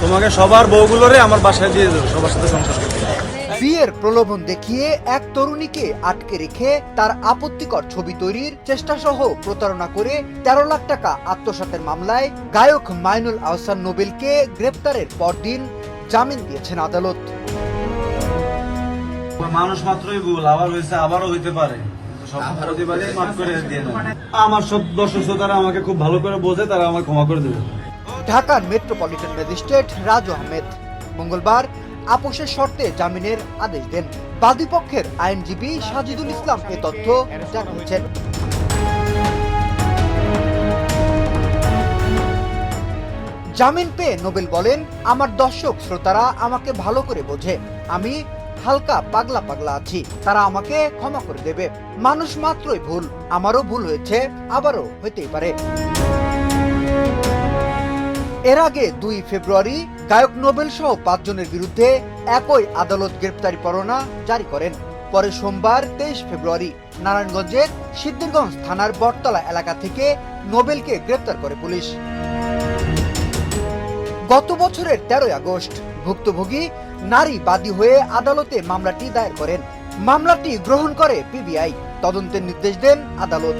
তোমাকে সবার বউগুলোরে আমার বাসায় দিয়ে দেবো, সবার সাথে সংসার করতে। বিয়ের প্রলোভন দেখিয়ে এক তরুণীকে আটকে রেখে তার আপত্তিকর ছবি তৈরির চেষ্টা সহ প্রতারণা করে 13 লাখ টাকা আত্মসাতের মামলায় গায়ক মাইনুল আহসান নোবেলকে গ্রেপ্তারের পরদিন জামিন দিয়েছেন আদালত। মানুষ মাত্রই ভুল, আবার হয়েছে, আবারও হইতে পারে। সব প্রতিবাদে মাফ করে দিয়ে দেন। আমার সব দর্শক শ্রোতারা আমাকে খুব ভালো করে বোঝে, তারা আমাকে ক্ষমা করে দেবে। ঢাকার মেট্রোপলিটন ম্যাজিস্ট্রেট রাজু আহমেদ মঙ্গলবার আপোষের শর্তে জামিনের আদেশ দেন। বাদীপক্ষের আইনজীবী সাজিদুল ইসলাম এ তথ্য জানিয়েছেন। জামিন পেয়ে নোবেল বলেন, আমার দর্শক শ্রোতারা আমাকে ভালো করে বোঝে, আমি হালকা পাগলা পাগলা আছি, তারা আমাকে ক্ষমা করে দেবে। মানুষ মাত্রই ভুল, আমারও ভুল হয়েছে, আবারও হইতেই পারে। এর আগে 2 ফেব্রুয়ারি গায়ক নোবেল সহ 5 জনের বিরুদ্ধে একই আদালত গ্রেপ্তারি পরোয়ানা জারি করেন। পরে সোমবার 23 ফেব্রুয়ারি নারায়ণগঞ্জের সিদ্ধিরগঞ্জ থানার বটতলা এলাকা থেকে নোবেলকে গ্রেপ্তার করে পুলিশ। গত বছরের 13 আগস্ট ভুক্তভোগী নারী বাদী হয়ে আদালতে মামলাটি দায়ের করেন। মামলাটি গ্রহণ করে পিবিআই, তদন্তের নির্দেশ দেন আদালত।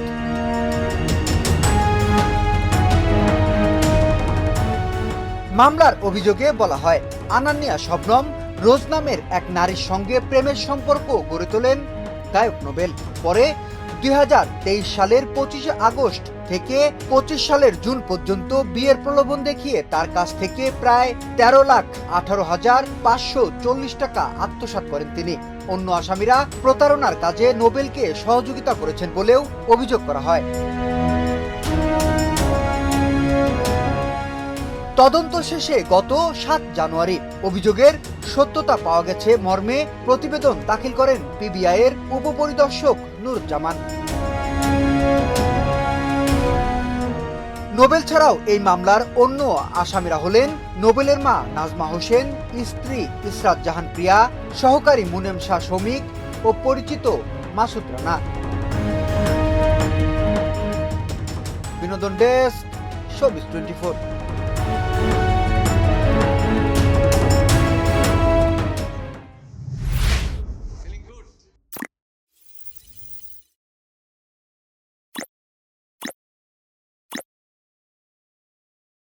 মামলার অভিযোগে বলা হয়, আনান্নিয়া শবনম রোজ নামের এক নারীর সঙ্গে প্রেমের সম্পর্ক গড়ে তোলেন গায়ক নোবেল। পরে 2023 সালের 25 আগস্ট থেকে 25 সালের জুন পর্যন্ত বিয়ের প্রলোভন দেখিয়ে তার কাছ থেকে প্রায় 13,18,540 টাকা আত্মসাৎ করেন তিনি। অন্য আসামিরা প্রতারণার কাজে নোবেলকে সহযোগিতা করেছেন বলেও অভিযোগ করা হয়। তদন্ত শেষে গত 7 জানুয়ারি অভিযোগের সত্যতা পাওয়া গেছে মর্মে প্রতিবেদন দাখিল করেন পিবিআই এর উপপরিদর্শক নুরুজ্জামান। নোবেল ছাড়াও এই মামলার অন্য আসামিরা হলেন নোবেলের মা নাজমা হোসেন, স্ত্রী ইসরাত জাহান প্রিয়া, সহকারী মুনেম শাহ শমিক ও পরিচিত মাসুদ রানা। বিনোদন ডেস্ক, শোবিজ 24।